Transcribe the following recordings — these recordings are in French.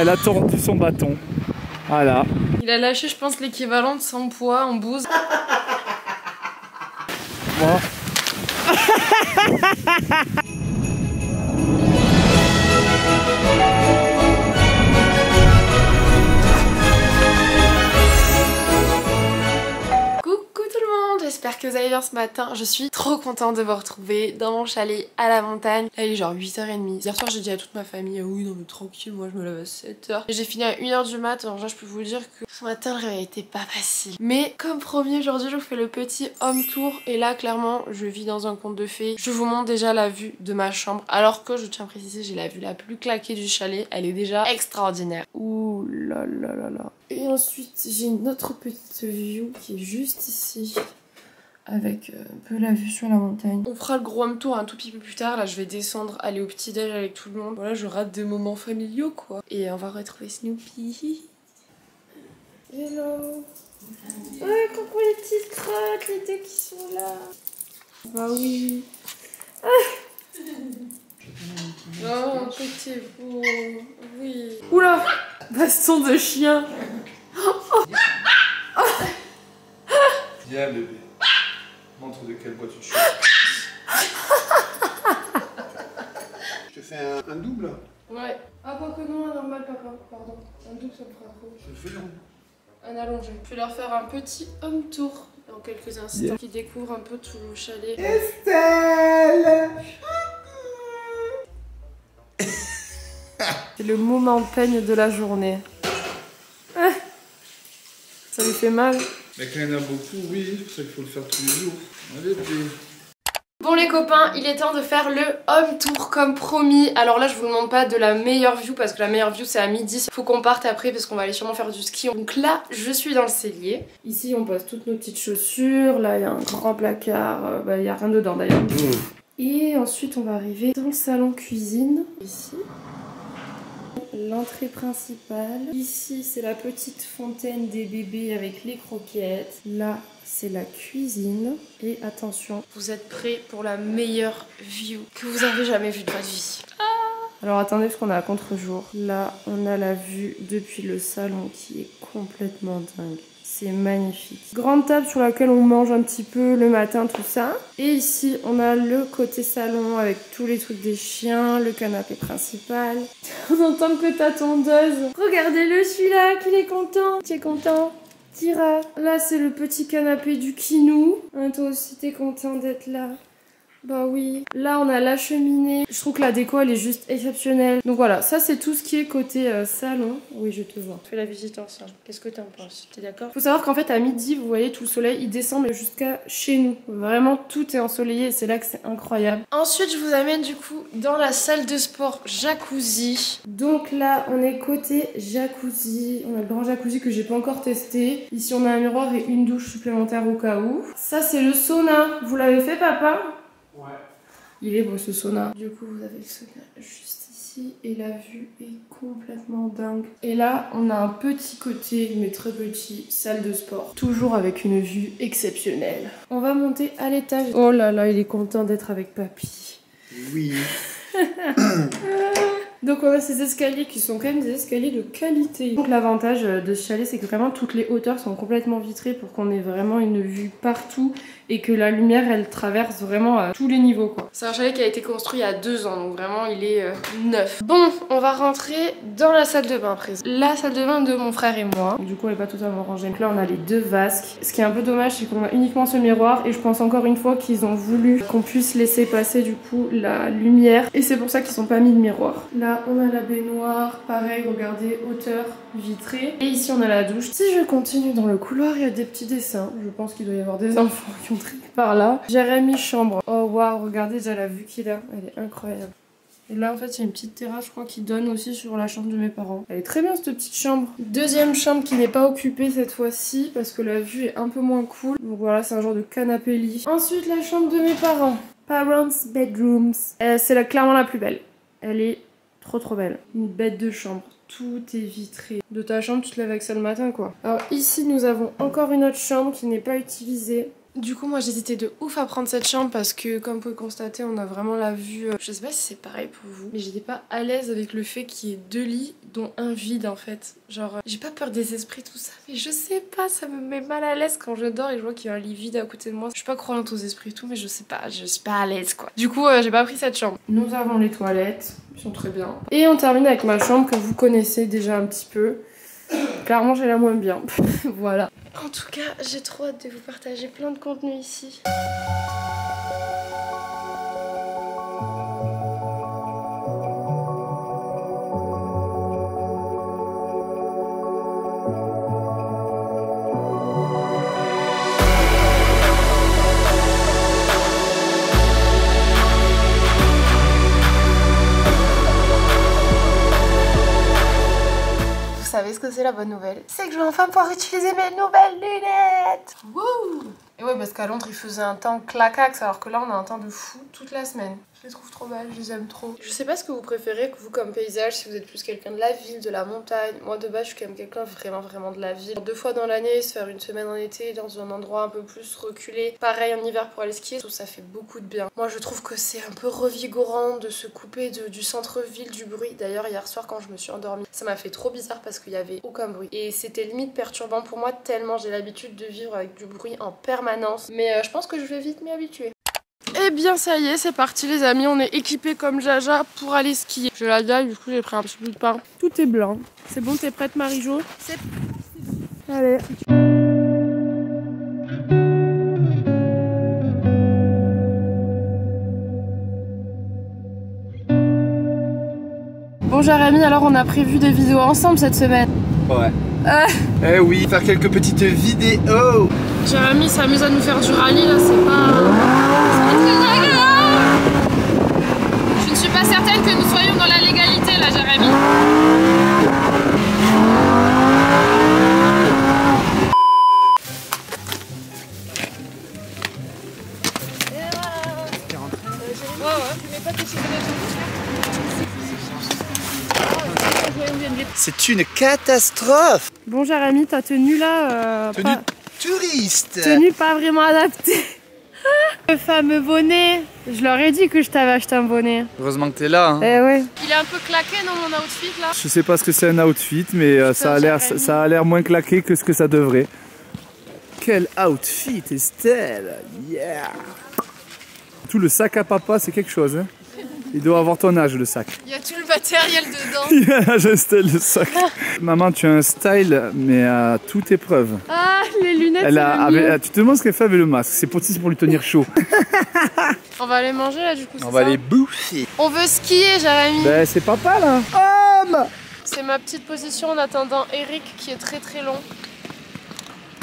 Elle a tordu son bâton. Voilà. Il a lâché, je pense, l'équivalent de 100 poids en bouse. Bon. J'espère que vous allez bien ce matin. Je suis trop contente de vous retrouver dans mon chalet à la montagne. Là il est genre 8h30. Hier soir j'ai dit à toute ma famille oui non mais tranquille, moi je me lève à 7h. Et j'ai fini à 1h du mat. Alors là je peux vous dire que ce matin le réveil était pas facile. Mais comme promis aujourd'hui je vous fais le petit home tour. Et là clairement je vis dans un conte de fées. Je vous montre déjà la vue de ma chambre. Alors que je tiens à préciser j'ai la vue la plus claquée du chalet. Elle est déjà extraordinaire. Ouh là là là là. Et ensuite j'ai une autre petite view qui est juste ici. Avec un peu la vue sur la montagne. On fera le gros home tour un tout petit peu plus tard. Là je vais descendre, aller au petit déj avec tout le monde. Voilà, je rate des moments familiaux quoi. Et on va retrouver Snoopy. Hello. Ouais, coucou les petites crottes, les deux qui sont là. Bah oui. Ah. Oh, petit beau. Oui. Oula, baston de chien. Viens bébé. Montre de quel bois tu chutes. Je te fais un double. Ouais. Ah, pas que non, un normal, papa. Pardon. Un double, ça me fera trop. Je le fais long. Un allongé. Je vais leur faire un petit home tour dans quelques instants. Yeah. Qui découvre un peu tout le chalet. Estelle. C'est le moment peigne de la journée. Ah. Ça lui fait mal. Mais quand il y en a beaucoup, oui, c'est pour ça qu'il faut le faire tous les jours. Allez, puis... Bon les copains, il est temps de faire le home tour comme promis. Alors là je vous demande pas de la meilleure view parce que la meilleure view c'est à midi. Faut qu'on parte après parce qu'on va aller sûrement faire du ski. Donc là je suis dans le cellier. Ici on pose toutes nos petites chaussures. Là il y a un grand placard. Il y a rien dedans d'ailleurs. Et ensuite on va arriver dans le salon cuisine. Ici. L'entrée principale. Ici, c'est la petite fontaine des bébés avec les croquettes. Là, c'est la cuisine. Et attention, vous êtes prêts pour la meilleure view que vous avez jamais vue de votre vie. Alors attendez, parce qu'on est à contre-jour. Là, on a la vue depuis le salon qui est complètement dingue. C'est magnifique. Grande table sur laquelle on mange un petit peu le matin, tout ça. Et ici, on a le côté salon avec tous les trucs des chiens, le canapé principal. On entend que ta tondeuse. Regardez-le celui-là, qu'il est content. Tu es content? Tira. Là, c'est le petit canapé du Kinou. Hein, toi aussi, t'es content d'être là? Bah oui. Là, on a la cheminée. Je trouve que la déco, elle est juste exceptionnelle. Donc voilà, ça, c'est tout ce qui est côté salon. Oui, je te vois. Fais la visite ensemble. Qu'est-ce que t'en penses? T'es d'accord? Faut savoir qu'en fait, à midi, vous voyez, tout le soleil, il descend mais jusqu'à chez nous. Vraiment, tout est ensoleillé et c'est là que c'est incroyable. Ensuite, je vous amène du coup dans la salle de sport jacuzzi. Donc là, on est côté jacuzzi. On a le grand jacuzzi que j'ai pas encore testé. Ici, on a un miroir et une douche supplémentaire au cas où. Ça, c'est le sauna. Vous l'avez fait, papa? Ouais. Il est beau ce sauna. Du coup vous avez le sauna juste ici et la vue est complètement dingue. Et là on a un petit côté, mais très petit, salle de sport. Toujours avec une vue exceptionnelle. On va monter à l'étage. Oh là là, il est content d'être avec papy. Oui. Donc on a ces escaliers qui sont quand même des escaliers de qualité. Donc l'avantage de ce chalet c'est que vraiment toutes les hauteurs sont complètement vitrées pour qu'on ait vraiment une vue partout et que la lumière elle traverse vraiment à tous les niveaux quoi. C'est un chalet qui a été construit il y a 2 ans donc vraiment il est neuf. Bon, on va rentrer dans la salle de bain présent. La salle de bain de mon frère et moi. Du coup elle est pas totalement rangée. Donc là on a les 2 vasques. Ce qui est un peu dommage c'est qu'on a uniquement ce miroir et je pense encore une fois qu'ils ont voulu qu'on puisse laisser passer du coup la lumière et c'est pour ça qu'ils sont pas mis de miroir. Là on a la baignoire, pareil regardez hauteur vitrée et ici on a la douche. Si je continue dans le couloir il y a des petits dessins. Je pense qu'il doit y avoir des enfants qui ont trié par là. Jérémy chambre. Oh waouh, regardez déjà la vue qu'il a, elle est incroyable. Et là en fait il y a une petite terrasse je crois qui donne aussi sur la chambre de mes parents. Elle est très bien cette petite chambre. Deuxième chambre qui n'est pas occupée cette fois-ci parce que la vue est un peu moins cool. Donc voilà c'est un genre de canapé lit. Ensuite la chambre de mes parents. Parents bedrooms. C'est clairement la plus belle. Elle est trop belle. Une bête de chambre. Tout est vitré. De ta chambre tu te lèves avec ça le matin quoi. Alors ici nous avons encore une autre chambre qui n'est pas utilisée. Du coup moi j'hésitais de ouf à prendre cette chambre parce que comme vous pouvez constater on a vraiment la vue, je sais pas si c'est pareil pour vous, mais j'étais pas à l'aise avec le fait qu'il y ait 2 lits dont un vide en fait. Genre j'ai pas peur des esprits tout ça, mais je sais pas, ça me met mal à l'aise quand je dors et je vois qu'il y a un lit vide à côté de moi. Je suis pas croyante aux esprits et tout, mais je sais pas, je suis pas à l'aise quoi. Du coup j'ai pas pris cette chambre. Nous avons les toilettes, ils sont très bien. Et on termine avec ma chambre que vous connaissez déjà un petit peu. Clairement j'ai la moins bien. Voilà. En tout cas j'ai trop hâte de vous partager plein de contenu ici. Vous savez ce que c'est la bonne nouvelle? C'est que je vais enfin pouvoir utiliser mes nouvelles lunettes. Wouh! Et ouais, parce qu'à Londres il faisait un temps claquax alors que là on a un temps de fou toute la semaine. Je les trouve trop belles, je les aime trop. Je sais pas ce que vous préférez, que vous comme paysage, si vous êtes plus quelqu'un de la ville, de la montagne. Moi de base je suis quand même quelqu'un vraiment de la ville. 2 fois dans l'année, se faire une semaine en été dans un endroit un peu plus reculé. Pareil en hiver pour aller skier, ça fait beaucoup de bien. Moi je trouve que c'est un peu revigorant de se couper du centre-ville, du bruit. D'ailleurs hier soir quand je me suis endormie, ça m'a fait trop bizarre parce qu'il y avait aucun bruit. Et c'était limite perturbant pour moi tellement j'ai l'habitude de vivre avec du bruit en permanence. Mais je pense que je vais vite m'y habituer. Et bien ça y est, c'est parti les amis, on est équipés comme Jaja pour aller skier. J'ai la dalle, du coup j'ai pris un petit bout de pain. Tout est blanc. C'est bon, t'es prête Marie-Jo? C'est... Allez. Bon Jérémy, alors on a prévu des vidéos ensemble cette semaine. Ouais. Eh oui, faire quelques petites vidéos. Jérémy s'amuse à nous faire du rallye là, c'est pas... Je ne suis pas certaine que nous soyons dans la légalité là, Jérémy. C'est une catastrophe. Bon Jérémy, ta tenue là... Tenue touriste. Tenue pas vraiment adaptée. Le fameux bonnet. Je leur ai dit que je t'avais acheté un bonnet. Heureusement que t'es là. Hein. Eh ouais. Il est un peu claqué dans mon outfit là. Je sais pas ce que c'est un outfit, mais ça a l'air moins claqué que ce que ça devrait. Quel outfit, Estelle! Yeah! Tout le sac à papa, c'est quelque chose. Hein. Il doit avoir ton âge, le sac. Il y a tout le matériel dedans. Il y a l'âge Estelle, le sac. Maman, tu as un style, mais à toute épreuve. Ah, les lunettes, tu te demandes ce qu'elle fait avec le masque. C'est pour lui tenir chaud. On va aller manger là, du coup, On va aller bouffer. On veut skier, Jérémy. Ben, c'est papa, là. C'est ma petite position en attendant Eric, qui est très long.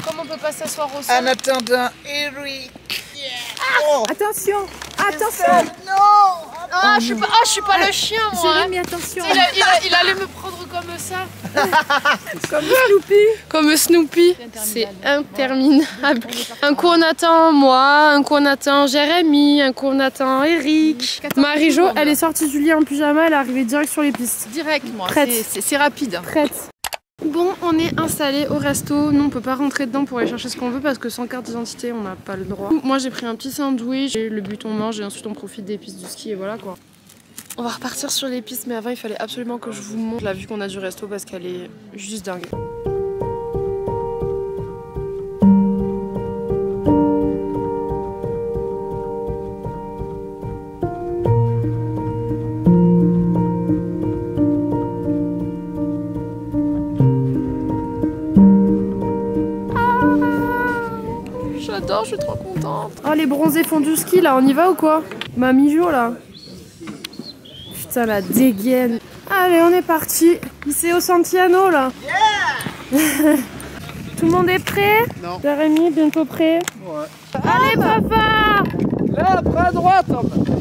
Comme on peut pas s'asseoir au sol. En attendant, Eric. Oh. Attention! Attention! Non! Ah, je suis pas le chien, moi. Jérémy, attention! Il allait me prendre comme ça. Comme Snoopy! Comme Snoopy. C'est interminable. Un coup on attend moi, un coup on attend Jérémy, un coup on attend Eric. Marie-Jo, elle est sortie du lit en pyjama, elle est arrivée direct sur les pistes. Direct, moi. Prête. C'est rapide. Prête. Bon, on est installé au resto. Nous, on peut pas rentrer dedans pour aller chercher ce qu'on veut parce que sans carte d'identité, on n'a pas le droit. Moi, j'ai pris un petit sandwich. Et le but, on mange et ensuite on profite des pistes du ski et voilà quoi. On va repartir sur les pistes, mais avant, il fallait absolument que je vous montre la vue qu'on a du resto parce qu'elle est juste dingue. J'adore, je suis trop contente. Oh, les bronzés font du ski là, on y va ou quoi? Mamie Jo là. Putain, la dégaine. Allez, on est parti. C'est au Santiano là. Yeah. Tout le monde est prêt? Non. Jérémy, bientôt prêt? Ouais. Allez, papa! Là, pas à droite,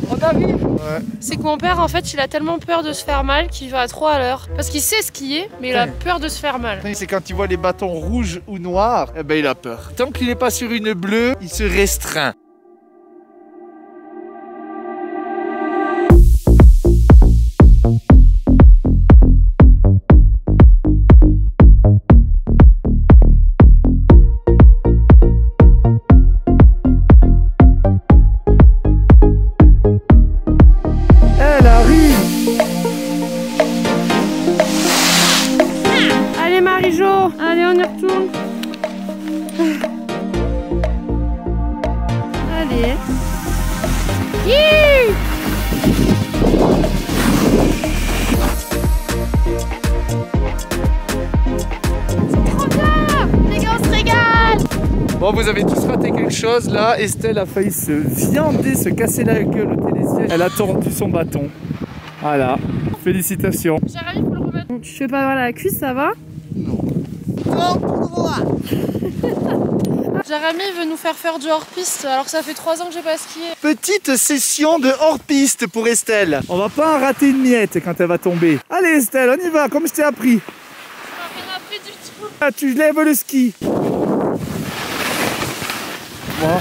on arrive. Ouais. C'est que mon père, en fait, il a tellement peur de se faire mal qu'il va trop à l'heure. Parce qu'il sait skier, mais il a peur de se faire mal. C'est quand il voit les bâtons rouges ou noirs, eh ben il a peur. Tant qu'il n'est pas sur une bleue, il se restreint. Bon, vous avez tous raté quelque chose là. Estelle a failli se viander, se casser la gueule au télésiège. Elle a tordu son bâton. Voilà, félicitations. Jérémy, faut le remettre. Tu fais pas mal à la cuisse, ça va? Non. Non, tout droit. Jérémy veut nous faire du hors-piste alors que ça fait 3 ans que j'ai pas skié. Petite session de hors-piste pour Estelle. On va pas en rater une miette quand elle va tomber. Allez Estelle, on y va, comme je t'ai appris. Tu m'as rien appris du tout. Ah, tu lèves le ski. Bon.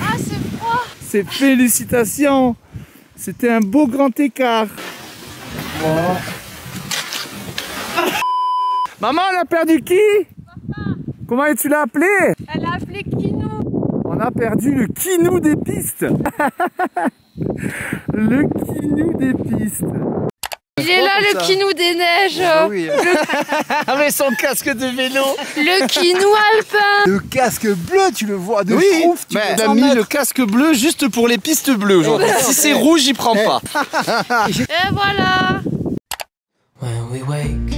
Ah, c'est froid. C'est félicitations. C'était un beau grand écart. Bon. Maman, on a perdu qui? Papa. Comment tu l'as appelé? Elle a appelé Kinou. On a perdu le Kinou des pistes. Le Kinou des pistes. Il est là, le Kinou des neiges. Oui. Avec son casque de vélo. Le Kinou alpin. Le casque bleu, tu le vois de Oui, Schtroumpf, tu mais peux il a t'en mis mettre. le casque bleu juste pour les pistes bleues aujourd'hui. Si c'est rouge, il prend pas. Et voilà. When we wake,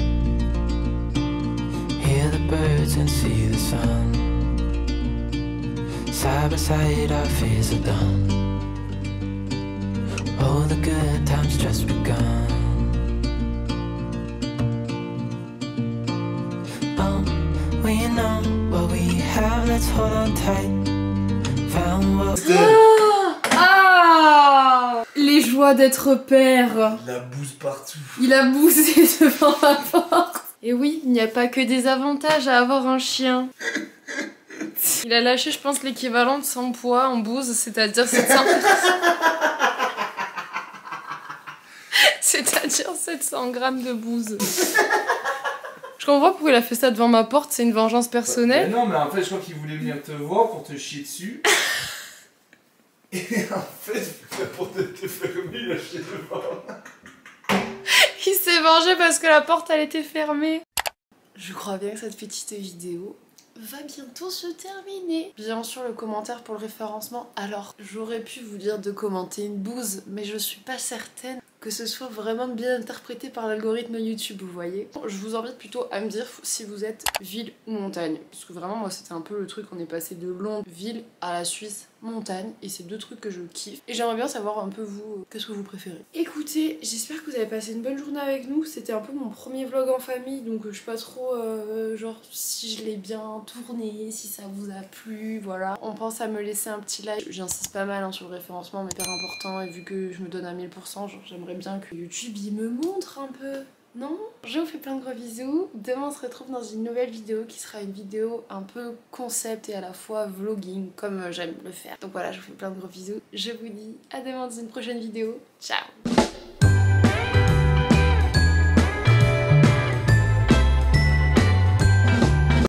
hear the birds and see the sun. Side by side our fears are done. Oh, the good times just begun. Oh, we know what we have, let's hold on tight. Found what Ah, les joies d'être père. La bouse partout. Il a bousé devant ma porte. Et oui, il n'y a pas que des avantages à avoir un chien. Il a lâché, je pense, l'équivalent de son poids en bouse, c'est-à-dire 700... c'est-à-dire 700 grammes de bouse. Je comprends pourquoi il a fait ça devant ma porte, c'est une vengeance personnelle. Mais non, mais en fait, je crois qu'il voulait venir te voir pour te chier dessus. Et en fait, pour te fermer, il a chié devant. Il s'est vengé parce que la porte elle était fermée. Je crois bien que cette petite vidéo va bientôt se terminer. Bien sûr le commentaire pour le référencement. Alors j'aurais pu vous dire de commenter une bouse, mais je suis pas certaine que ce soit vraiment bien interprété par l'algorithme YouTube, vous voyez. Je vous invite plutôt à me dire si vous êtes ville ou montagne. Parce que vraiment moi c'était un peu le truc, on est passé de Londres, ville, à la Suisse, montagne. Et c'est deux trucs que je kiffe. Et j'aimerais bien savoir un peu vous, qu'est-ce que vous préférez. Écoutez, j'espère que vous avez passé une bonne journée avec nous. C'était un peu mon premier vlog en famille, donc je sais pas trop genre si je l'ai bien tourné, si ça vous a plu, voilà. On pense à me laisser un petit like. J'insiste pas mal hein, sur le référencement, mais hyper important. Et vu que je me donne à 1000%, j'aimerais bien que YouTube il me montre un peu. Non? Je vous fais plein de gros bisous. Demain on se retrouve dans une nouvelle vidéo qui sera une vidéo un peu concept et à la fois vlogging comme j'aime le faire. Donc voilà, je vous fais plein de gros bisous. Je vous dis à demain dans une prochaine vidéo. Ciao!